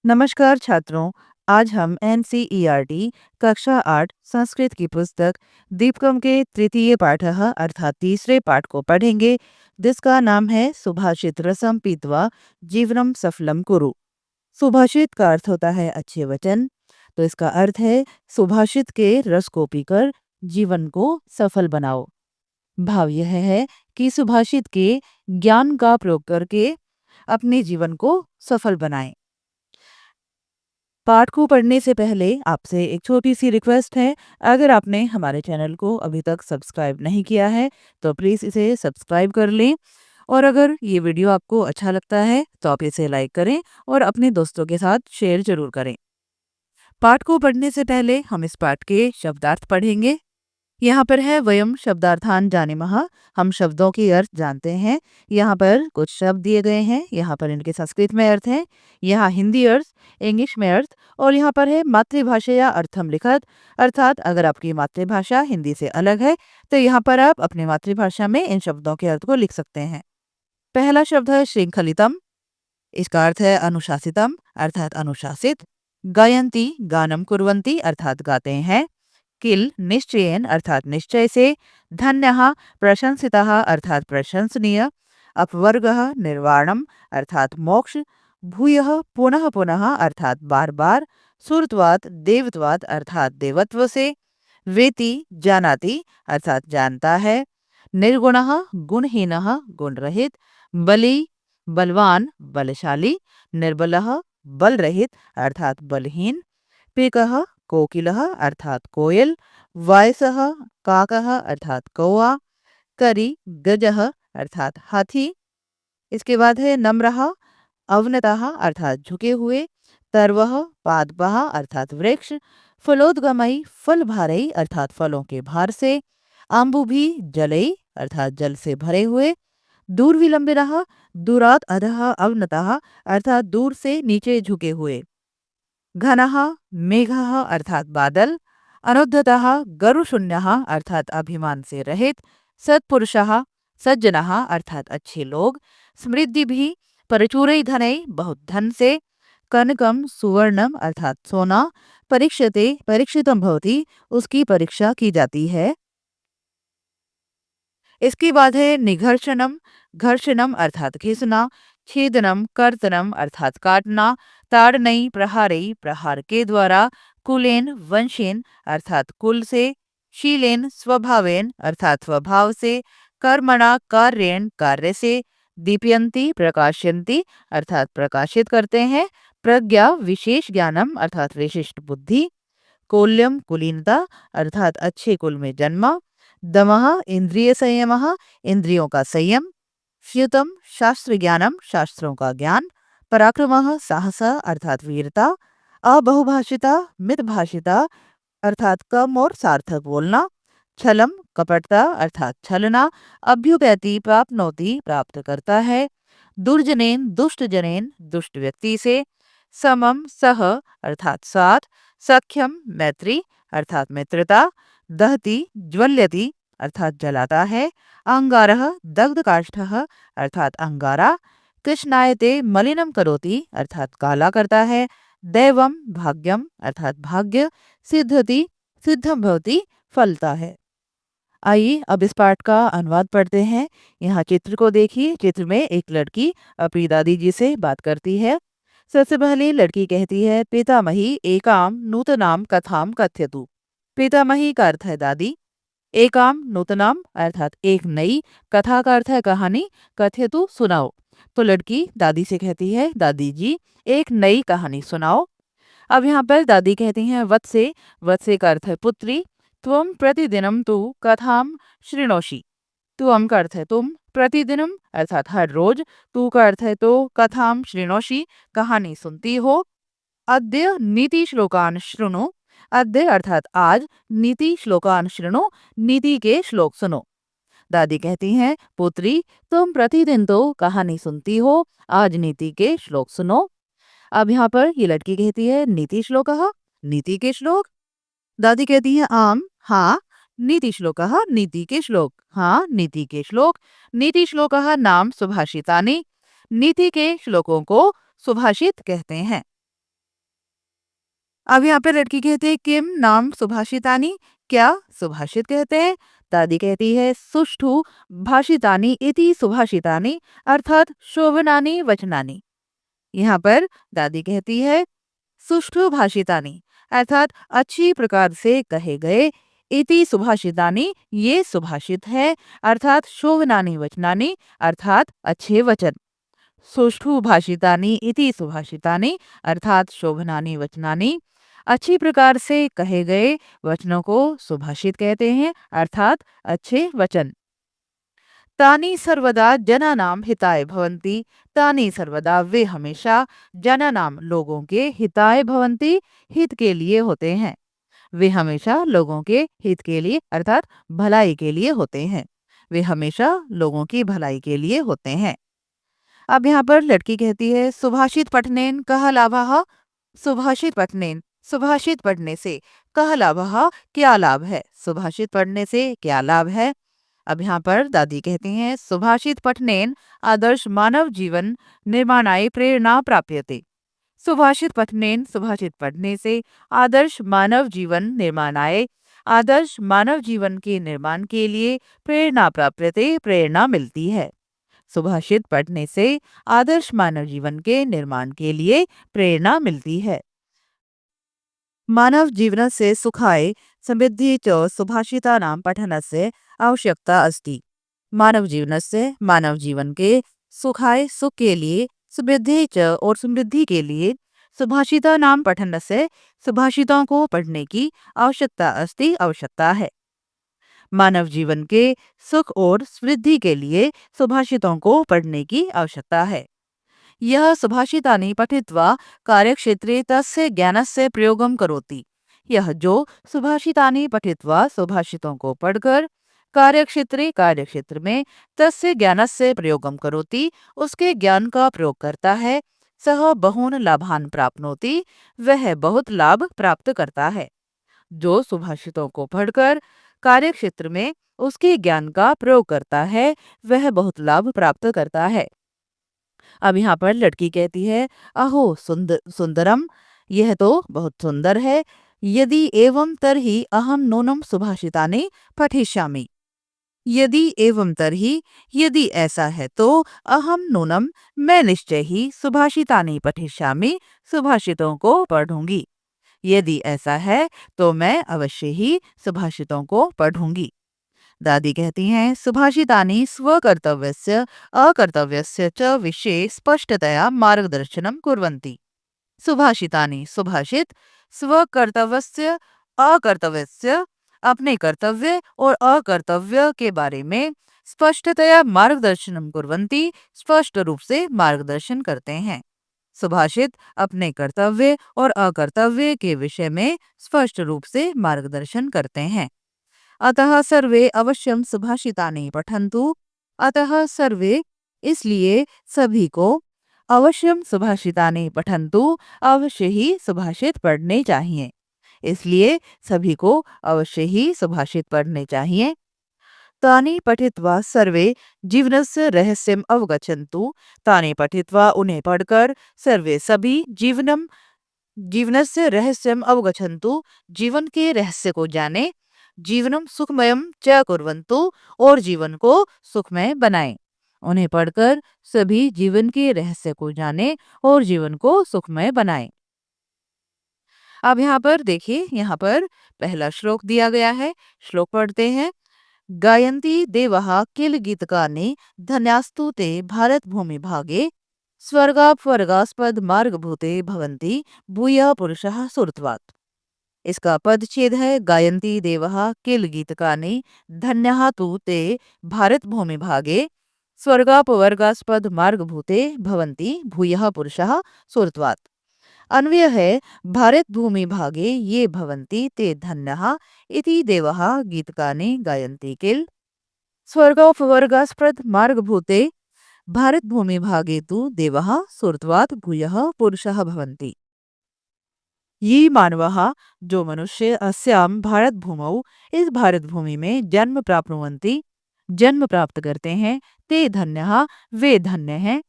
नमस्कार छात्रों। आज हम एनसीईआरटी कक्षा 8 संस्कृत की पुस्तक दीपकम के तृतीय पाठः अर्थात तीसरे पाठ को पढ़ेंगे, जिसका नाम है सुभाषित रसम पीत्वा जीवनम सफलम कुरु। सुभाषित का अर्थ होता है अच्छे वचन, तो इसका अर्थ है सुभाषित के रस को पीकर जीवन को सफल बनाओ। भाव यह है कि सुभाषित के ज्ञान का प्रयोग करके अपने जीवन को सफल बनाएं। पाठ को पढ़ने से पहले आपसे एक छोटी सी रिक्वेस्ट है। अगर आपने हमारे चैनल को अभी तक सब्सक्राइब नहीं किया है तो प्लीज़ इसे सब्सक्राइब कर लें, और अगर ये वीडियो आपको अच्छा लगता है तो आप इसे लाइक करें और अपने दोस्तों के साथ शेयर जरूर करें। पाठ को पढ़ने से पहले हम इस पाठ के शब्दार्थ पढ़ेंगे। यहाँ पर है वयम शब्दार्थान जानीमः। हम शब्दों के अर्थ जानते हैं। यहाँ पर कुछ शब्द दिए गए हैं। यहाँ पर इनके संस्कृत में अर्थ है, यहाँ हिंदी अर्थ, इंग्लिश में अर्थ, और यहाँ पर है मातृभाषा या अर्थम लिखत। अर्थात अगर आपकी मातृभाषा हिंदी से अलग है तो यहाँ पर आप अपनी मातृभाषा में इन शब्दों के अर्थ को लिख सकते हैं। पहला शब्द है श्रृंखलितम। इसका अर्थ है अनुशासितम अर्थात अनुशासित। गायंती गानम कुर्वंती अर्थात गाते हैं। किल निश्चयेन अर्थात निश्चय से। धन्यः प्रशंसितः अर्थात प्रशंसनीय। अपवर्गः निर्वाणम अर्थात मोक्ष। भूयः पुनः पुनः अर्थात बार बार। सुरत्वात् देवत्वात् अर्थात देवत्व से। वेति जानाति अर्थात जानता है। निर्गुणः गुणहीनः गुण रहित। बली बलवान बलशाली। निर्बलः बल रहित अर्थात बलहीन। पिकः कोकिलः अर्थात कोयल। वायसः काकः अर्थात कौआ। करी गजः अर्थात हाथी। इसके बाद है नम्रः अवनतः अर्थात झुके हुए। तरवः पादपः अर्थात वृक्ष। फलोद्गमई फल भारई अर्थात फलों के भार से। आम्बुभी जलई अर्थात जल से भरे हुए। दूरविलंबिनः दूरात अधः अवनतः अर्थात दूर से नीचे झुके हुए। घनः मेघः अर्थात बादल। अनुद्धतः गरुशून्यः अर्थात अभिमान से रहित। सत्पुरुषः सज्जनः अर्थात अच्छे लोग। समृद्धि भी परचूरई धनई बहुत धन से। कनकम सुवर्णम अर्थात सोना। परीक्षते परीक्षितम भवति उसकी परीक्षा की जाती है। इसके बाद है निघर्षणम। घर्षणम अर्थात खींचना। छेदनम कर्तनम अर्थात काटना। ताड़नई प्रहारई प्रहार के द्वारा। कुलेन वंशेन अर्थात कुल से। शीलेन स्वभावेन अर्थात स्वभाव से। कर्मणा कार्येण कार्य से। दीप्यंती प्रकाशयंती अर्थात प्रकाशित करते हैं। प्रज्ञा विशेष ज्ञानम अर्थात विशिष्ट बुद्धि। कोल्यम कुलीनता अर्थात अच्छे कुल में जन्मा। दमः इंद्रिय संयमः इंद्रियों का संयम। स्युतम शास्त्र ज्ञानम शास्त्रों का ज्ञान। पराक्रमः साहस अर्थात वीरता। अबहुभाषिता मितभाषिता अर्थात कम और सार्थक बोलना। छलम कपटता अर्थात छलना। अभ्युपैति प्राप्नोति प्राप्त करता है। दुर्जनेन दुष्ट जनेन दुष्ट व्यक्ति से। समम सह अर्थात साथ। सख्यम मैत्री अर्थात मित्रता। दहति ज्वल्यति अर्थात जलाता है। अंगारः दग्ध काष्ठः अर्थात अंगारा। कृष्णायते मलिनम करोति अर्थात काला करता है। दैवम भाग्यम अर्थात भाग्य। सिद्धति सिद्धम भवति फलता है। आइए अब इस पाठ का अनुवाद पढ़ते हैं। यहाँ चित्र को देखिए। चित्र में एक लड़की अपनी दादी जी से बात करती है। सबसे पहले लड़की कहती है, पितामही एकाम नूतनाम कथाम कथयतु। पितामही का अर्थ है दादी। एकाम नूतनाम अर्थात एक नई। कथा का अर्थ है कहानी। कथयतु सुनाओ। तो लड़की दादी से कहती है, दादी जी एक नई कहानी सुनाओ। अब यहाँ पर दादी कहती हैं वत्से। वत्से का अर्थ है पुत्री। त्वम प्रतिदिनम तु कथाम शृणोषि। त्वम का अर्थ है तुम। प्रतिदिनम अर्थात हर रोज। तू का अर्थ है तो। कथाम शृणोषि कहानी सुनती हो। अद्य नीति श्लोकान शृणु। अद्य अर्थात आज। नीति श्लोकान शृणु नीति के श्लोक सुनो। दादी कहती हैं पुत्री तुम प्रतिदिन तो कहानी सुनती हो, आज नीति के श्लोक सुनो। अब यहाँ पर ये लड़की कहती है नीति श्लोकः नीति के श्लोक। दादी कहती है आम हाँ। नीति श्लोकः नीति के श्लोक। हाँ नीति के श्लोक। नीति श्लोकः नाम सुभाषितानि। नीति के श्लोकों को सुभाषित कहते हैं। अब यहाँ पे लड़की कहती है किम नाम सुभाषितानि, क्या सुभाषित कहते हैं। दादी कहती है सुष्ठु भाषितानि इति सुभाषितानि अर्थात शोभनानि वचनानि। यहाँ पर दादी कहती है सुष्ठु भाषितानि अर्थात अच्छी प्रकार से कहे गए, इति सुभाषितानि ये सुभाषित है, अर्थात शोभनानि वचनानि अर्थात अच्छे वचन। सुष्ठु भाषितानि इति सुभाषितानि अर्थात शोभनानि वचनानि, अच्छी प्रकार से कहे गए वचनों को सुभाषित कहते हैं, अर्थात अच्छे वचन। तानि सर्वदा जनानां हिताय भवन्ति, तानि सर्वदा वे हमेशा जनानां लोगों के हिताय भवन्ति हित के लिए होते हैं। वे हमेशा लोगों के हित के लिए अर्थात भलाई के लिए होते हैं। वे हमेशा लोगों की भलाई के लिए होते हैं। अब यहाँ पर लड़की कहती है सुभाषित पठनेन कः लाभः। सुभाषित पठनेन सुभाषित पढ़ने से कः लाभः क्या लाभ है। सुभाषित पढ़ने से क्या लाभ है। अब यहाँ पर दादी कहती हैं सुभाषित पठनेन आदर्श मानव जीवन निर्माणाय प्रेरणा प्राप्यते। सुभाषित पठनेन सुभाषित पढ़ने से आदर्श मानव जीवन निर्माणाय आदर्श मानव जीवन के निर्माण के लिए प्रेरणा प्राप्यते प्रेरणा मिलती है। सुभाषित पढ़ने से आदर्श मानव जीवन के निर्माण के लिए प्रेरणा मिलती है। मानव जीवनस्य सुखाय समृद्धि च सुभाषितानां पठनस्य आवश्यकता अस्ति। मानव जीवनस्य मानव जीवन के सुखाय सुख के लिए समृद्धि च और समृद्धि के लिए सुभाषितानां पठनस्य सुभाषितों को पढ़ने की आवश्यकता अस्ति आवश्यकता है। मानव जीवन के सुख और समृद्धि के लिए सुभाषितों को पढ़ने की आवश्यकता है। यह सुभाषितानि पठित्वा कार्यक्षेत्रे तस्य ज्ञानस्य प्रयोगं करोति। यह जो सुभाषितानि पठित्वा सुभाषितों को पढ़कर कार्यक्षेत्र में तस्य ज्ञानस्य प्रयोगं करोति उसके ज्ञान का प्रयोग करता है। सह बहून लाभान प्राप्नोति वह बहुत लाभ प्राप्त करता है। जो सुभाषितों को पढ़कर कार्यक्षेत्र में उसके ज्ञान का प्रयोग करता है वह बहुत लाभ प्राप्त करता है। अब यहाँ पर लड़की कहती है अहो सुंदरम, यह तो बहुत सुंदर है। यदि एवं तरहि अहम नूनम सुभाषितानि पठिष्यामि। यदि एवं तरहि यदि ऐसा है तो अहम नूनम मैं निश्चय ही सुभाषितानि पठिष्यामि सुभाषितों को पढ़ूंगी। यदि ऐसा है तो मैं अवश्य ही सुभाषितों को पढ़ूंगी। दादी कहती हैं सुभाषितानि स्वकर्तव्यस्य अकर्तव्यस्य च विषये स्पष्टतया मार्गदर्शनम कुर्वन्ति। सुभाषितानि सुभाषित स्वकर्तव्यस्य अकर्तव्यस्य अपने कर्तव्य और अकर्तव्य के बारे में स्पष्टतया मार्गदर्शनम कुर्वन्ति स्पष्ट रूप से मार्गदर्शन करते हैं। सुभाषित अपने कर्तव्य और अकर्तव्य के विषय में स्पष्ट रूप से मार्गदर्शन करते हैं। अतः सर्वे अवश्यम सुभाषितानि पठन्तु। अतः सर्वे इसलिए सभी को अवश्यम सुभाषितानि पठन्तु अवश्य ही सुभाषित पढ़ने चाहिए। इसलिए सभी को अवश्य ही सुभाषित पढ़ने चाहिए। तानि पठित्वा सर्वे जीवनस्य रहस्यम अवगच्छन्तु। तानि पठित्वा उन्हें पढ़कर सर्वे सभी जीवनस्य रहस्यम अवगच्छन्तु जीवन के रहस्य को जाने। जीवनम सुखमयम च कुर्वन्तु और जीवन को सुखमय बनाएं। उन्हें पढ़कर सभी जीवन के रहस्य को जाने और जीवन को सुखमय बनाएं। अब यहाँ पर देखिए, यहाँ पर पहला श्लोक दिया गया है। श्लोक पढ़ते हैं। गायन्ति देवः किल गीतकानि धन्यास्तु ते भारत भूमि भागे स्वर्गापवर्गास्पद मार्गभूते भवन्ति भूयः पुरुषः सुरत्वात्। इसका पदच्छेद है गायन्ति देवः किल गीतकानि धन्यः तु ते भारत भूमि भागे स्वर्गापवर्गास्पद मार्गभूते भवन्ति भूयः पुरुषः सुरत्वात्। अन्वय है भारत भूमि भागे ये भवन्ति ते धन्यः इति देवः गीतकानि गायन्ति किल स्वर्गापवर्गास्पद मार्गभूते भारत भूमि भागे तु देवः सुरत्वात् भूयः पुरुषः भवन्ति। ये मानवः जो मनुष्य अस्यां भारत भूमौ इस भारत भूमि में जन्म प्राप्नुवन्ति जन्म प्राप्त करते हैं ते धन्यः वे धन्य हैं।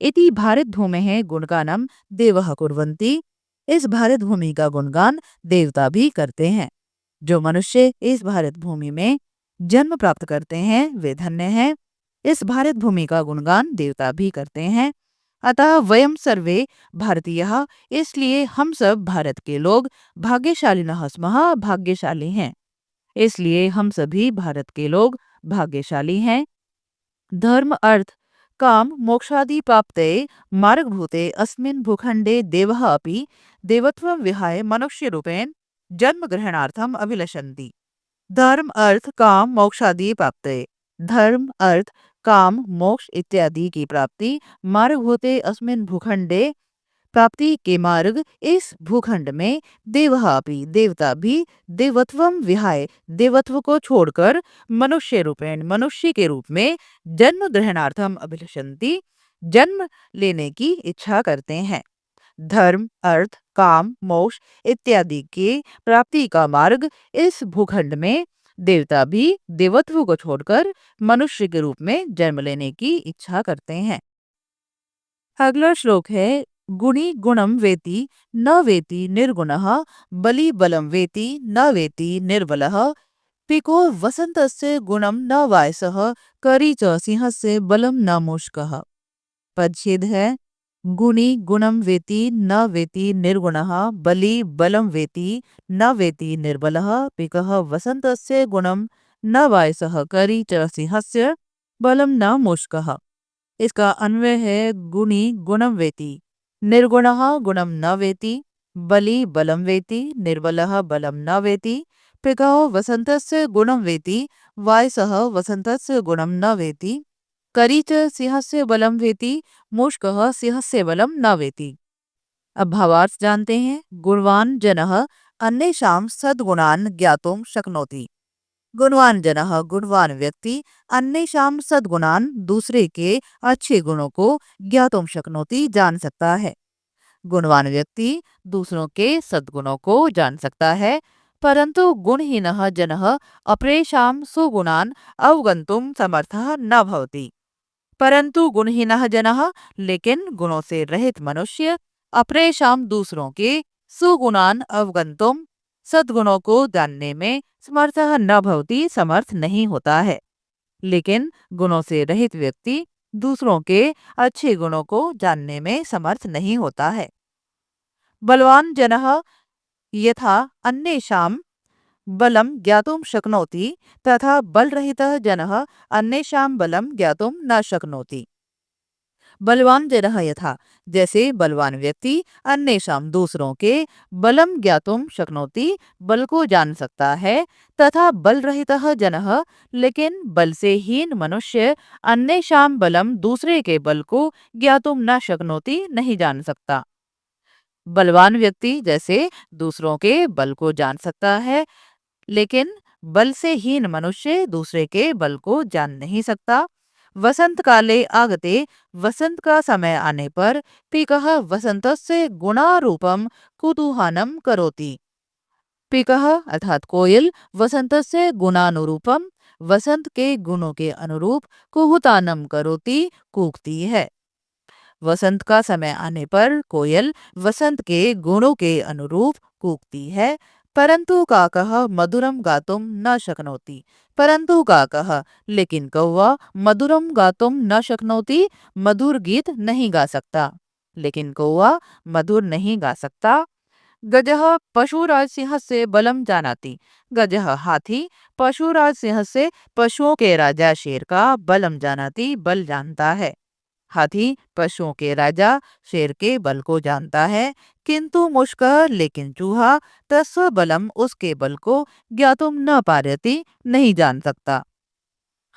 इति भारत भूमेः गुणगानम देवः कुर्वन्ति इस भारत भूमि का गुणगान देवता भी करते हैं। जो मनुष्य इस भारत भूमि में जन्म प्राप्त करते हैं वे धन्य हैं। इस भारत भूमि का गुणगान देवता भी करते हैं। अतः वयम सर्वे भारतीयः, इसलिए हम सब भारत के लोग भाग्यशालिनः स्मः, भाग्यशाली हैं। इसलिए हम सभी भारत के लोग भाग्यशाली हैं। धर्म अर्थ काम मोक्षादि प्राप्ते मार्गभूते अस्मिन् भूखंडे देवः अपि देवत्वं विहाय मनुष्य रूपेण जन्म ग्रहणार्थम अभिलषन्ति। धर्म अर्थ काम मोक्षादि प्राप्ते, धर्म अर्थ काम मोक्ष इत्यादि की प्राप्ति मार्ग होते अस्मिन भूखंडे, प्राप्ति के मार्ग इस भूखंड में देवः अपि देवता भी देवत्वम विहाय देवत्व को छोड़कर मनुष्य रूपेण मनुष्य के रूप में जन्म ग्रहणार्थम अभिलषन्ति जन्म लेने की इच्छा करते हैं। धर्म अर्थ काम मोक्ष इत्यादि के प्राप्ति का मार्ग इस भूखंड में देवता भी देवत्व को छोड़कर मनुष्य के रूप में जन्म लेने की इच्छा करते हैं। अगला श्लोक है गुणी गुणम वेति न वेति निर्गुणः बलि बलम वेति न वेति निर्बलः पिको वसंतस्य गुणम न वायसः करी च सिंहस्य बलम न मूषकः। पदच्छेद है गुणी गुणम वेति न वेति निर्गुणः बलि बलम वेति न वेति निर्बलः पिकः वसंतस्य गुणम न वायसः करी च सिंहस्य बलम न मूषकः। इसका अन्वय है गुणी गुणम वेति निर्गुणः गुणम न वेति बलि बलम वेति निर्बलः बलम न वेति पिकः वसंतस्य गुणम वेति वायसः वसंतस्य गुणम न वेति करी च सिंहस्य बलम वेति मूषकः सिंहस्य बलम न वेति। अब भावार्थ जानते हैं। गुणवान जनः अन्येषां सद्गुणान् ज्ञातुं शक्नोति। गुणवान जनः गुणवान व्यक्ति अन्येषां सद्गुणान् दूसरे के अच्छे गुणों को ज्ञातुं शक्नोति जान सकता है। गुणवान व्यक्ति दूसरों के सद्गुणों को जान सकता है, परंतु गुणहीनः जनः अपरेषां सुगुणान् अवगन्तुं समर्थः न भवति। परंतु गुणहीनः जनः लेकिन गुणों से रहित मनुष्य अपरेषां दूसरों के सुगुणान् अवगन्तुं सद्गुणों को जानने में समर्थः न भवति समर्थ नहीं होता है। लेकिन गुणों से रहित व्यक्ति दूसरों के अच्छे गुणों को जानने में समर्थ नहीं होता है। बलवान जनः यथा अन्येषां बलम ज्ञातुं शक्नोति तथा बलरहितः जनः अन्येषां बलम ज्ञातुं न शक्नोति। बलवान जनः यथा जैसे बलवान व्यक्ति अन्येषां दूसरों के बलम ज्ञातुं शक्नोति बल को जान सकता है तथा बल रहितः जनः लेकिन बल से हीन मनुष्य अन्येषां बलम दूसरे के बल को ज्ञातुं न शक्नोति नहीं जान सकता। बलवान व्यक्ति जैसे दूसरों के बल को जान सकता है लेकिन बल से हीन मनुष्य दूसरे के बल को जान नहीं सकता। वसंत काले आगते वसंत का समय आने पर पिकः वसंतस्य गुणारूपम कुतूहलम करोति। पिकः अर्थात कोयल वसंतस्य गुणानुरूपम वसंत के गुणों के अनुरूप कुहूतानम करोति कूकती है। वसंत का समय आने पर कोयल वसंत के गुणों के अनुरूप कूकती है। परंतु काकः मधुरम गातुम न शक्नोति। परंतु काकः लेकिन कौवा मधुरम गातुम न शक्नोति मधुर गीत नहीं गा सकता। लेकिन कौवा मधुर नहीं गा सकता। गजः पशुराज सिंह से बलम जानाति। गजः हाथी पशुराज सिंह से पशुओं के राजा शेर का बलम जानाति बल जानता है। हाथी पशुओं के राजा शेर के बल को जानता है, किंतु मुष्कः लेकिन चूहा तस्व बलम उसके बल को ज्ञातुम न पारयति नहीं जान सकता।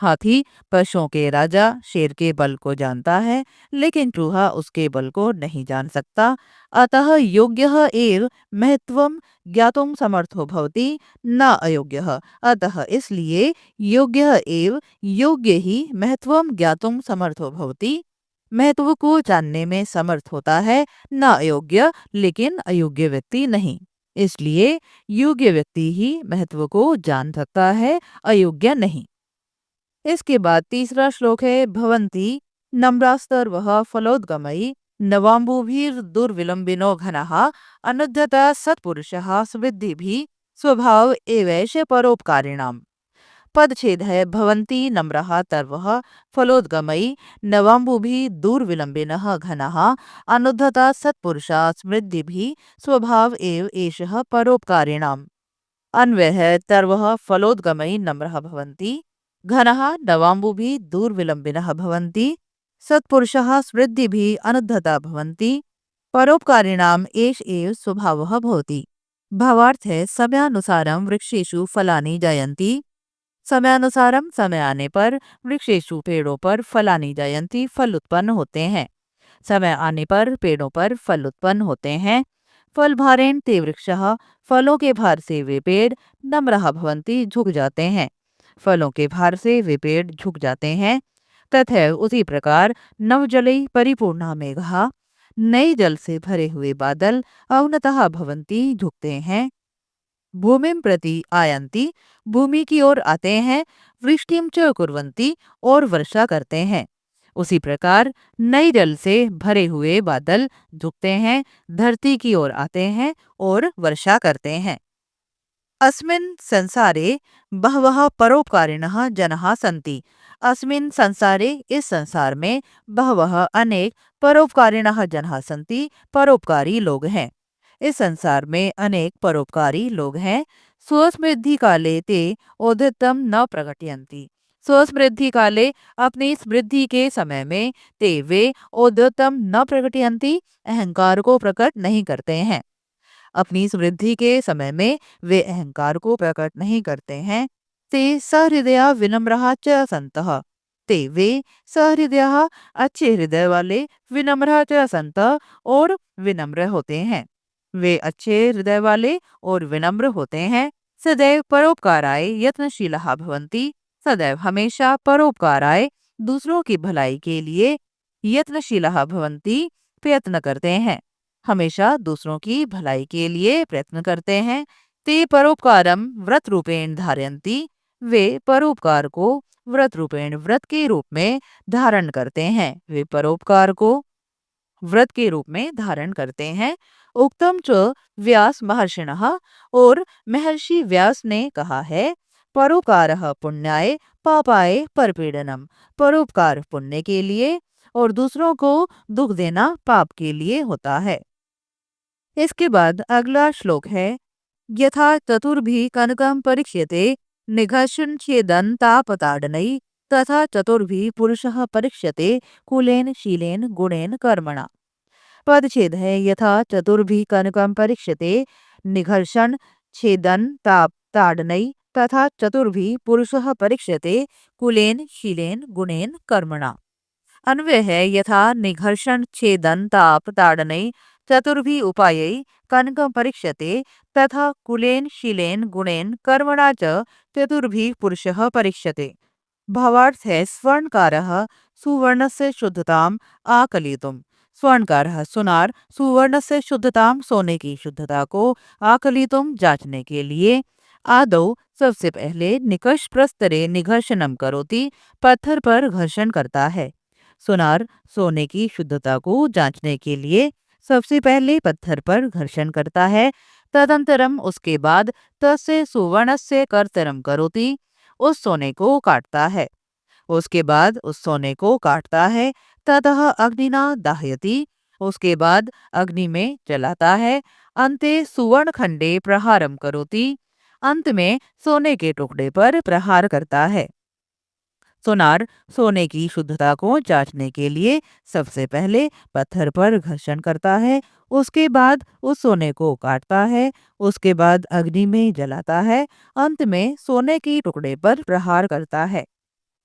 हाथी पशुओं के राजा शेर के बल को जानता है लेकिन चूहा उसके बल को नहीं जान सकता। अतः योग्यः एव महत्वम ज्ञातुम समर्थो भवति न अयोग्यः। अतः इसलिए योग्यः एव योग्य ही महत्वम ज्ञातुम समर्थो भवति महत्व को जानने में समर्थ होता है, न अयोग्य लेकिन अयोग्य व्यक्ति नहीं। इसलिए योग्य व्यक्ति ही महत्व को जान सकता है, अयोग्य नहीं। इसके बाद तीसरा श्लोक है भवन्ति नम्रास्तर्वः फलोद्गमयी नवाम्बुभिर्दुर्विलम्बिनो घनः अनुद्धतः सत्पुरुषः समृद्धिभिः स्वभाव एवैष परोपकारिणाम्। पदछेद है भवन्ति नम्रः तर्वः फलोद्गमयी नवाम्बुभिः दूरविलम्बिनः घनः अनुद्धता सत्पुरुषा समृद्धिभिः स्वभाव एव एषः परोपकारिणाम्। अन्वयः तर्वः फलोद्गमयी नम्रः भवन्ति घनः नवाम्बुभिः दूरविलम्बिनः भवन्ति सत्पुरुषः समृद्धिभिः अनुद्धता भवन्ति परोपकारिणाम् एष एव स्वभावः भवति। भावार्थ है समयानुसारं वृक्षेषु फलानि जायन्ति। समयानुसारम समय आने पर वृक्षेषु पेड़ों पर फलानि जायन्ति फल उत्पन्न होते हैं। समय आने पर पेड़ों पर फल उत्पन्न होते हैं। फल भारेण ते वृक्षः फलों के भार से वे पेड़ नम्रः भवन्ति झुक जाते हैं। फलों के भार से वे पेड़ झुक जाते हैं। तथा उसी प्रकार नवजलई परिपूर्णा मेघः नए जल से भरे हुए बादल अवनतः भवन्ति झुकते हैं। भूमिं प्रति आयन्ति भूमि की ओर आते हैं। वृष्टिम च कुर्वन्ति और वर्षा करते हैं। उसी प्रकार नए जल से भरे हुए बादल झुकते हैं, धरती की ओर आते हैं और वर्षा करते हैं। अस्मिन् संसारे बहवः परोपकारिणः जनाः सन्ति। अस्मिन् संसारे इस संसार में बहवः अनेक परोपकारिणः जनाः सन्ति परोपकारी लोग हैं। इस संसार में अनेक परोपकारी लोग हैं। स्वसमृद्धि काले ते औद्धत्यं न प्रकटयन्ति। स्वसमृद्धि काले अपनी समृद्धि के समय में ते वे औद्धत्यं न प्रकटयन्ति अहंकार को प्रकट नहीं करते हैं। अपनी समृद्धि के समय में वे अहंकार को प्रकट नहीं करते हैं। ते सहृदया विनम्रः च सन्तः। ते वे सहृदयः अच्छे हृदय वाले विनम्रः च सन्तः और विनम्र होते हैं। वे अच्छे हृदय वाले और विनम्र होते हैं। सदैव परोपकाराय यत्नशीलः भवन्ति। सदैव हमेशा परोपकाराय दूसरों की भलाई के लिए यत्नशीलः भवन्ति प्रयत्न करते हैं। हमेशा दूसरों की भलाई के लिए प्रयत्न करते हैं। ते परोपकारम व्रत रूपेण धारयन्ति। वे परोपकार को व्रत रूपेण व्रत के रूप में धारण करते हैं। वे परोपकार को व्रत के रूप में धारण करते हैं। उक्तम च व्यास महर्षिणः और महर्षि व्यास ने कहा है परोपकारः पुण्याय पापाय परपीडनम। परोपकार पुण्य के लिए और दूसरों को दुख देना पाप के लिए होता है। इसके बाद अगला श्लोक है यथा चतुर्भि कनकम परीक्ष्यते निघर्षण छेदन तापताड़नई तथा चतुर्भि पुरुषः परीक्ष्यते कुलेन शीलेन गुणेन कर्मणा। पदछेद है यथा चतुर्भि कनकम परीक्ष्यते निघर्षण छेदन ताप ताड़नई तथा चतुर्भि पुरुषः परीक्ष्यते कुलेन शीलेन गुणेन कर्मणा। अन्वय है यथा निघर्षण छेदन ताप ताड़नई चतुर्भि उपायै कनकम परीक्ष्यते तथा कुलेन शीलेन गुणेन कर्मणा च चतुर्भि पुरुषः परीक्ष्यते। भावार्थ है स्वर्णकारः सुवर्णस्य शुद्धताम आकलितुम। स्वर्णकारः सुनार सुवर्ण से शुद्धताम सोने की शुद्धता को आकलितुम जांचने के लिए आदौ सबसे पहले निकष प्रस्तरे निघर्षणम करोति पत्थर पर घर्षण करता है। सुनार सोने की शुद्धता को जांचने के लिए सबसे पहले पत्थर पर घर्षण करता है। तदंतरम उसके बाद तस्य सुवर्णस्य कर्तरम करोति उस सोने को काटता है। उसके बाद उस सोने को काटता है। ततः अग्निना दाहयति उसके बाद अग्नि में जलाता है। अंते सुवर्ण खंडे प्रहारम करोति अंत में सोने के टुकड़े पर प्रहार करता है। सोनार सोने की शुद्धता को जांचने के लिए सबसे पहले पत्थर पर घर्षण करता है। उसके बाद उस सोने को काटता है। उसके बाद अग्नि में जलाता है। अंत में सोने की टुकड़े पर प्रहार करता है।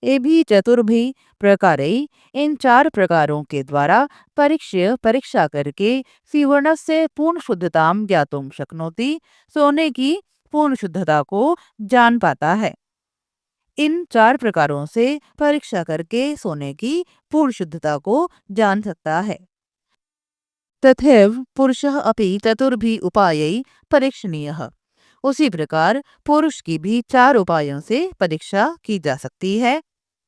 ये भी चतुर्भि प्रकारई इन चार प्रकारों के द्वारा परीक्षा करके सुवर्ण से पूर्ण शुद्धताम ज्ञातुम शक्नोति सोने की पूर्ण शुद्धता को जान पाता है। इन चार प्रकारों से परीक्षा करके सोने की पूर्ण शुद्धता को जान सकता है। तथैव पुरुषः अपि चतुर्भि उपायै परीक्षणीयः। उसी प्रकार पुरुष की भी चार उपायों से परीक्षा की जा सकती है।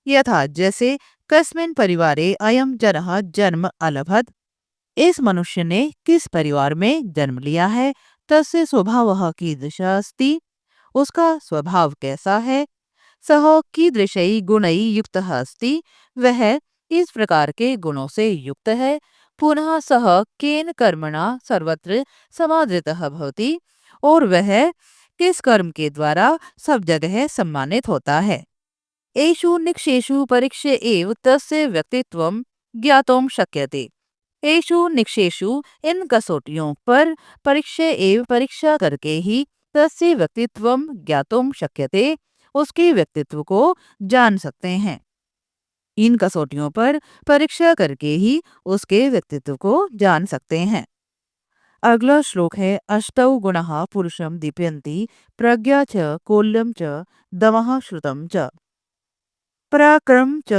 यथा जैसे कस्मिन् परिवारे अयं जनः जन्म अलभत इस मनुष्य ने किस परिवार में जन्म लिया है, तस्य स्वभावः कीदृशः अस्ति, उसका स्वभाव कैसा है, सः कीदृशैः गुणैः युक्तः अस्ति, वह इस प्रकार के गुणों से युक्त है। पुनः सः केन कर्मणा सर्वत्र समादृतः भवति, और वह किस कर्म के द्वारा सब जगह सम्मानित होता है। एषु निक्षेषु परीक्ष्य एव तस्य व्यक्तित्वं ज्ञातुं शक्यते। एषु निक्षेषु, इन कसौटियों पर परीक्षा एवं परीक्षा करके ही तस्य व्यक्तित्वं ज्ञातुं शक्यते, उसके व्यक्तित्व को जान सकते हैं। इन कसौटियों पर परीक्षा करके ही उसके व्यक्तित्व को जान सकते हैं। अगला श्लोक है अष्टौ गुणः पुरुषं दीप्यन्ति प्रज्ञा च कौल्यं च दमः श्रुतं च पराक्रम च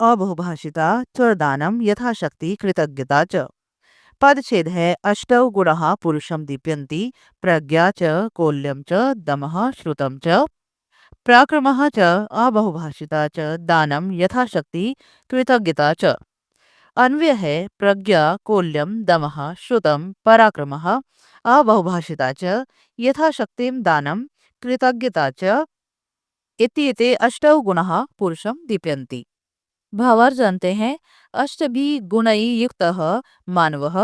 अबहुभाषिता च दानं यथाशक्ति कृतज्ञता च। पदच्छेद है अष्टौ गुणः पुरुषं दीप्यन्ति प्रज्ञा च कौल्यं च दमः श्रुतं च पराक्रमः च अबहुभाषिता च दानं यथाशक्ति कृतज्ञता च। अन्वय है प्रज्ञा कौल्यम दमः श्रुतं पराक्रमः अबहुभाषिता च यथाशक्तिं दानं कृतज्ञता च इत्येते अष्टौ गुणः पुरुषं दीप्यन्ति। भावार्थ जानते हैं। अष्टभी गुणैः युक्तः मानवः,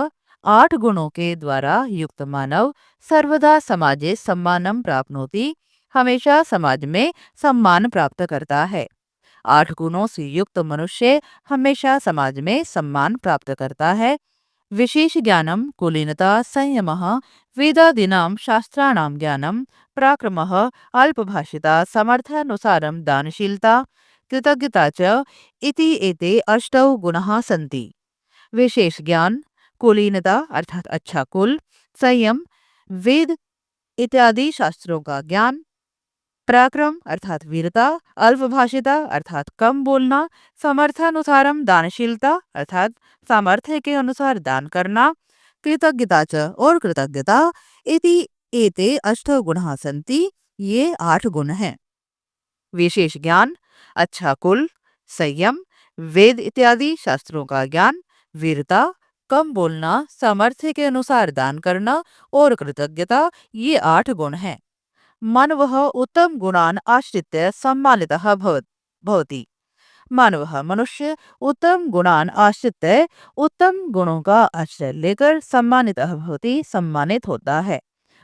8 गुणों के द्वारा युक्त मानव सर्वदा समाजे सम्मानं प्राप्नोति, हमेशा समाज में सम्मान प्राप्त करता है। 8 गुणों से युक्त मनुष्य हमेशा समाज में सम्मान प्राप्त करता है। विशेष ज्ञानम कुलीनता संयमः वेदादीनां शास्त्राणां ज्ञानम पराक्रमः अल्पभाषिता सामर्थ्यानुसारं दानशीलता कृतज्ञता च इति एते अष्टौ गुणः सन्ति। विशेष ज्ञान, कुलीनता अर्थात अच्छा कुल, संयम, वेद इत्यादि शास्त्रों का ज्ञान, पराक्रम अर्थात वीरता, अल्पभाषिता अर्थात कम बोलना, सामर्थ्यानुसारम दानशीलता अर्थात सामर्थ्य के अनुसार दान करना, कृतज्ञता च और कृतज्ञता इति एते अष्ट गुणः सन्ति, ये 8 गुण हैं। विशेष ज्ञान, अच्छा कुल, संयम, वेद इत्यादि शास्त्रों का ज्ञान, वीरता, कम बोलना, सामर्थ्य के अनुसार दान करना और कृतज्ञता, ये 8 गुण हैं। मानवः उत्तम गुणान् आश्रित्य सम्मानितः भवति। मानवः मनुष्य उत्तम गुणान् आश्रित्य उत्तम गुणों का आश्रय लेकर सम्मानितः भवति, सम्मानित होता है।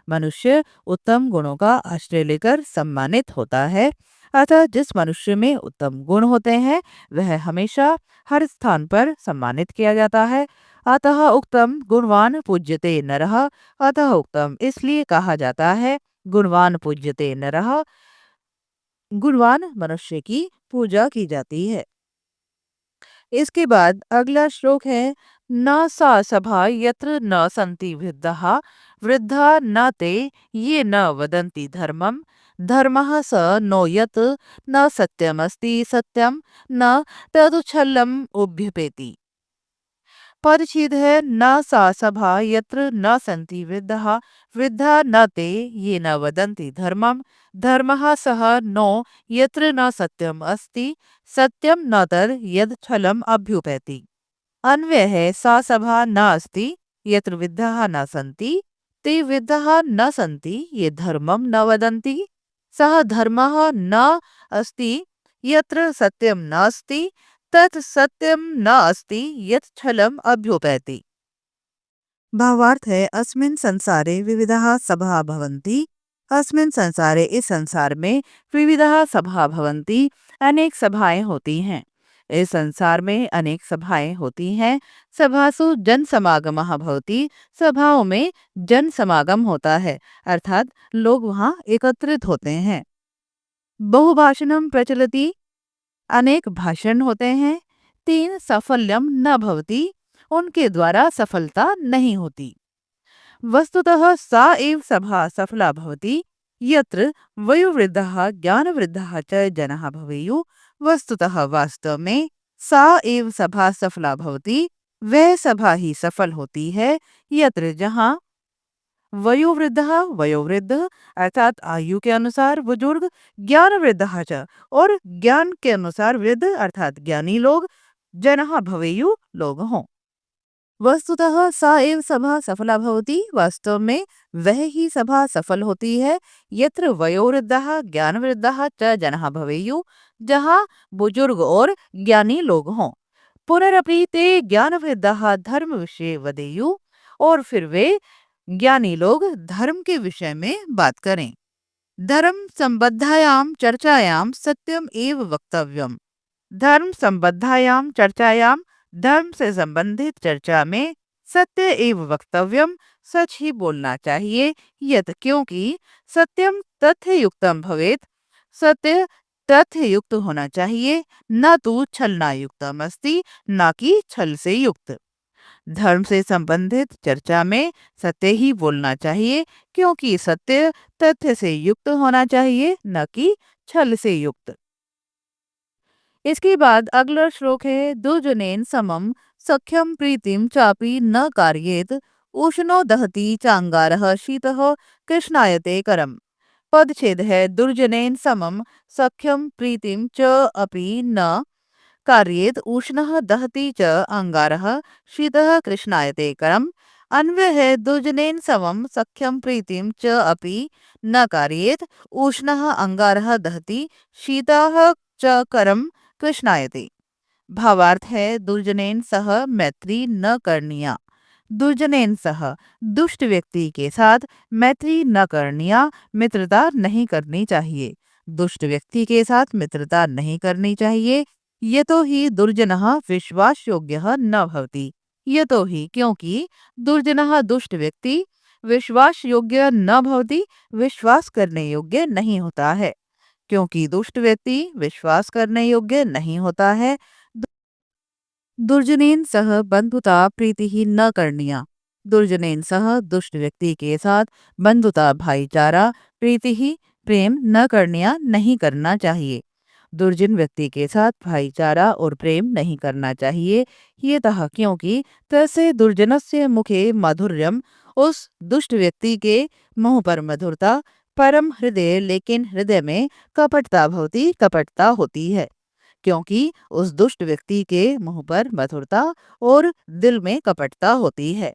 मनुष्य उत्तम गुणों का आश्रय लेकर सम्मानित होता है। अतः जिस मनुष्य में उत्तम गुण होते हैं वह हमेशा हर स्थान पर सम्मानित किया जाता है। अतः उत्तम गुणवान पूज्यते नरः। अतः उत्तम इसलिए कहा जाता है गुणवान पूज्यते नरः, गुणवान मनुष्य की पूजा की जाती है। इसके बाद अगला श्लोक है न सा सभा यत्र न सन्ति वृद्धाः वृद्धा न ते ये न वदन्ति धर्मं धर्मः स नो यत् न सत्यमस्ति सत्यम न तदुच्छलम् उभ्यपेति। परिच्छेद है न सा सभा यत्र न सन्ति वृद्धाः वृद्धा न ते ये न वदन्ति धर्मं धर्मः सः नो यत्र न सत्यम अस्ति सत्यम न तद् यद् छलम् अभ्युपैति। अन्वय है सा सभा न अस्ति यत्र वृद्धाः न सन्ति ते वृद्धाः न सन्ति ये धर्मं न वदन्ति सः धर्मः न अस्ति यत्र सत्यम न अस्ति तत् सत्यम न अस्ति यत् छलम् अभ्युपैति। भावार्थ है अस्मिन् संसारे विविधाः सभा भवन्ति। अस्मिन् संसारे इस संसार में विविधाः सभा भवन्ति, अनेक सभाएं होती हैं। इस संसार में अनेक सभाएं होती हैं। सभासु जन समागमः भवति, सभाओं में जन समागम होता है अर्थात लोग वहां एकत्रित होते हैं। बहुभाषणम प्रचलति, अनेक भाषण होते हैं। 3 साफल्यम न भवति, उनके द्वारा सफलता नहीं होती। वस्तुतः सा एव सभा सफला भवति यत्र वयोवृद्धाः ज्ञानवृद्धाः च जनाः भवेयुः। वस्तुतः वास्तव में सा एव सभा सफला भवति, वह सभा ही सफल होती है यत्र जहाँ वयोवृद्धः वयोवृद्ध अर्थात आयु के अनुसार बुजुर्ग, ज्ञानवृद्धः च और ज्ञान के अनुसार वृद्ध अर्थात ज्ञानी लोग, जनः भवेयु लोग हों। वस्तुतः सा एव सभा सफला भवति। वास्तव में वह ही सभा सफल होती है। यत्र वयोवृद्धः ज्ञानवृद्धः च जनः भवेयुः, जहाँ बुजुर्ग और ज्ञानी लोग हों। पुनरपि ते ज्ञानवृद्धः धर्म विषये वदेयुः, और फिर वे ज्ञानी लोग धर्म के विषय में बात करें। धर्म संबद्धायां चर्चायां सत्यम एव वक्तव्यम। धर्म संबद्धायां चर्चायां, धर्म से संबंधित चर्चा में सत्य एव वक्तव्यम, सच ही बोलना चाहिए। यत क्योंकि सत्यम तथ्य युक्तम भवेत, सत्य तथ्य युक्त होना चाहिए। न तो छलना युक्तम अस्ति, न कि छल से युक्त। धर्म से संबंधित चर्चा में सत्य ही बोलना चाहिए, क्योंकि सत्य तथ्य से युक्त होना चाहिए, न कि छल से युक्त। इसके बाद अगला श्लोक है, दुर्जनेन समम सख्यम प्रीतिम चापि न कार्येत, उष्णो दहति चांगारः शीतः कृष्णायते करम। पदच्छेद है, दुर्जनेन समम सख्यम प्रीतिम च अपि न कार्येत, उष्णः दहति च अंगारः शीतः कृष्णायते करम। अन्वय है, दुर्जनेन समम सख्यम प्रीतिम च अपि न कार्येत, उष्णः अंगारः दहति शीतः च करम कृष्णायते। भावार्थ है, दुर्जनेन सह मैत्री न करनिया। दुर्जनेन सह, दुष्ट व्यक्ति के साथ मैत्री न करनिया, मित्रता नहीं करनी चाहिए। दुष्ट व्यक्ति के साथ मित्रता नहीं करनी चाहिए। यतो ही दुर्जनः विश्वास योग्य न भवति। यतो ही, क्योंकि दुर्जनः दुष्ट व्यक्ति विश्वास योग्य न भवति, विश्वास करने योग्य नहीं होता है। क्योंकि दुष्ट व्यक्ति विश्वास करने योग्य नहीं होता है। दुर्जनेन सह बंधुता प्रीति ही न करनिया। दुर्जनेन सह, दुष्ट व्यक्ति के साथ बंधुता भाईचारा प्रीति ही प्रेम न करनिया, नहीं करना चाहिए। दुर्जन व्यक्ति के साथ भाईचारा और प्रेम नहीं करना चाहिए। ये तह, क्योंकि तैसे दुर्जनस्य मुखे माधुर्यम, उस दुष्ट व्यक्ति के मुंह पर मधुरता, परम हृदय, लेकिन हृदय में कपटता भवति, कपटता होती है। क्योंकि उस दुष्ट व्यक्ति के मुंह पर मधुरता और दिल में कपटता होती है।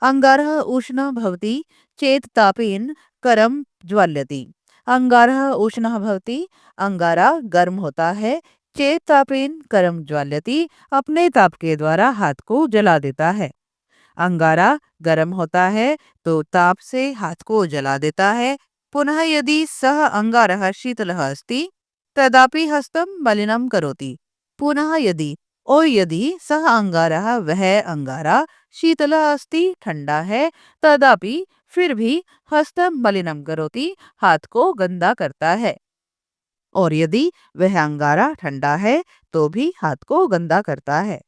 अंगारः उष्ण भवति चेत तापेन करम ज्वाल्यति। अंगारः उष्ण भवति, अंगारा गर्म होता है। चेत तापेन करम ज्वाल्यति, अपने ताप के द्वारा हाथ को जला देता है। अंगारा गर्म होता है तो ताप से हाथ को जला देता है। पुनः यदि सह अंगारः शीतलः अस्ति तदापि हस्तम मलिनम करोति। पुनः यदि, और यदि सह अंगारः, वह अंगारा, शीतलः अस्ति, ठंडा है, तदापि, फिर भी, हस्तम मलिनम करोति, हाथ को गंदा करता है। और यदि वह अंगारा ठंडा है तो भी हाथ को गंदा करता है।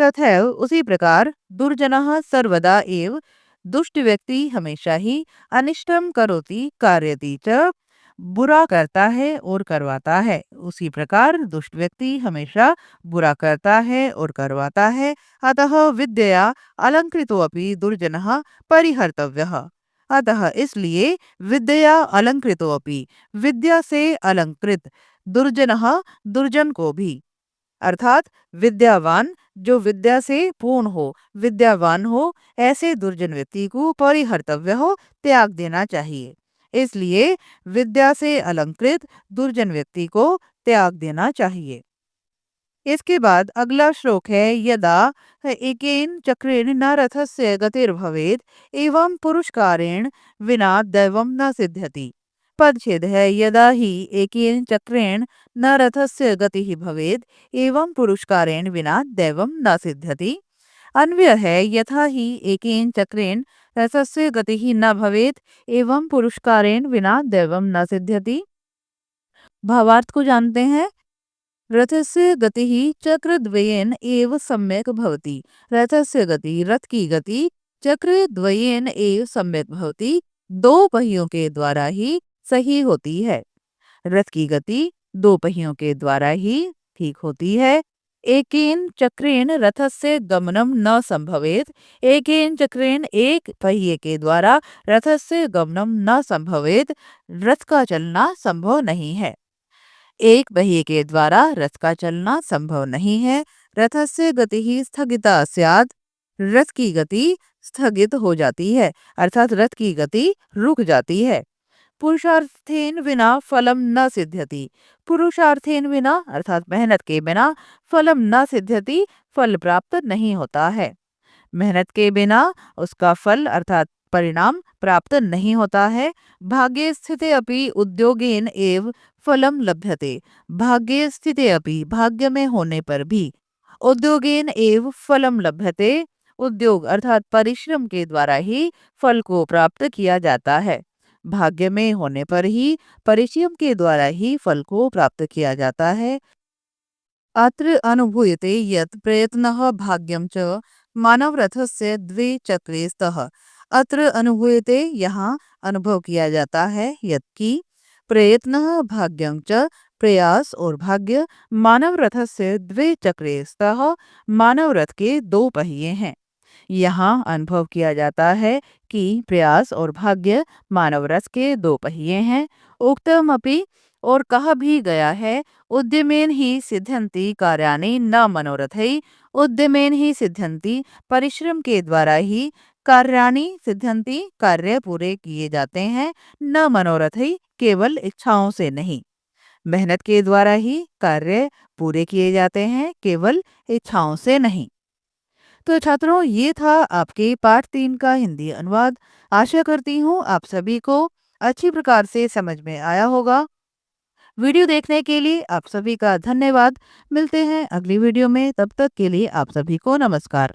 तथैव उसी प्रकार दुर्जनः सर्वदा एव, दुष्ट व्यक्ति हमेशा ही, अनिष्टम करोति कार्यति च, बुरा करता है और करवाता है। उसी प्रकार दुष्ट व्यक्ति हमेशा बुरा करता है और करवाता है। अतः विद्यया अलंकृतो अपि दुर्जनः परिहर्तव्यः। अतः इसलिए विद्या अलंकृतो अपि, विद्या से अलंकृत, दुर्जनः, दुर्जन को भी, अर्थात विद्यावान, जो विद्या से पूर्ण हो, विद्यावान हो, ऐसे दुर्जन व्यक्ति को परिहर्तव्य हो, त्याग देना चाहिए। इसलिए विद्या से अलंकृत दुर्जन व्यक्ति को त्याग देना चाहिए। इसके बाद अगला श्लोक है, यदा एकेन चक्रेण न रथस्य गतिर्भवेत्, एवं पुरुषकारेण विना दैवं न सिद्ध्यति। पदच्छेद है, यदा ही एकेन चक्रेण न रथस्य गतिः भवेत्, एवं पुरुषकारेण विना दैवं न सिद्ध्यति। अन्वय है, यथा ही एकेन चक्रेण रथस्य गतिः न भवेत्, एवं पुरुषकारेण विना दैवं न सिद्ध्यति। भावार्थ को जानते हैं। रथस्य गतिः चक्रद्वयेन एव सम्यक् भवति। रथस्य गति, रथ की गति, चक्रद्वयेन एव सम्यक् भवति, दो पहियों के द्वारा ही सही होती है। रथ की गति दो पहियों के द्वारा ही ठीक होती है। एकेन चक्रेण रथस्य गमनम न संभवेत। एकेन चक्रेण, एक पहिए के द्वारा, रथस्य गमनम न संभवेत, रथ का चलना संभव नहीं है। एक पहिए के द्वारा रथ का चलना संभव नहीं है। रथस्य गतिः स्थगिता स्यात्, रथ की गति स्थगित हो जाती है, अर्थात रथ की गति रुक जाती है। पुरुषार्थेन विना फलम न सिद्ध्यति। पुरुषार्थेन विना अर्थात मेहनत के बिना फलम न सिद्ध्यति, फल प्राप्त नहीं होता है। मेहनत के बिना उसका फल अर्थात परिणाम प्राप्त नहीं होता है। भाग्ये स्थिते अपि उद्योगेन एव फलम लभ्यते। भाग्ये स्थिते अपि भाग्य में होने पर भी उद्योगेन एव फलम लभ्यते। उद्योग अर्थात परिश्रम के द्वारा ही फल को प्राप्त किया जाता है। भाग्य में होने पर ही परिश्रम के द्वारा ही फल को प्राप्त किया जाता है। अत्र अनुभूयते यत् प्रयत्नः भाग्यं च मानवरथस्य द्वे चक्रे स्तः। अत्र अनुभूयते यहाँ अनुभव किया जाता है यत् कि प्रयत्नः भाग्यं च प्रयास और भाग्य मानव रथस्य द्वे चक्रे स्तः मानव रथ के दो पहिए हैं। यहाँ अनुभव किया जाता है कि प्रयास और भाग्य मानव रस के दो पहिए हैं। उक्तम अपि और कहा भी गया है उद्यमेन ही सिद्ध्यन्ति कार्याणि न मनोरथै। उद्यमेन ही सिद्ध्यन्ति परिश्रम के द्वारा ही कार्याणि सिद्ध्यन्ति कार्य पूरे किए जाते हैं, न मनोरथै केवल इच्छाओं से नहीं। मेहनत के द्वारा ही कार्य पूरे किए जाते हैं, केवल इच्छाओं से नहीं। तो छात्रों ये था आपके पाठ 3 का हिंदी अनुवाद। आशा करती हूँ आप सभी को अच्छी प्रकार से समझ में आया होगा। वीडियो देखने के लिए आप सभी का धन्यवाद। मिलते हैं अगली वीडियो में, तब तक के लिए आप सभी को नमस्कार।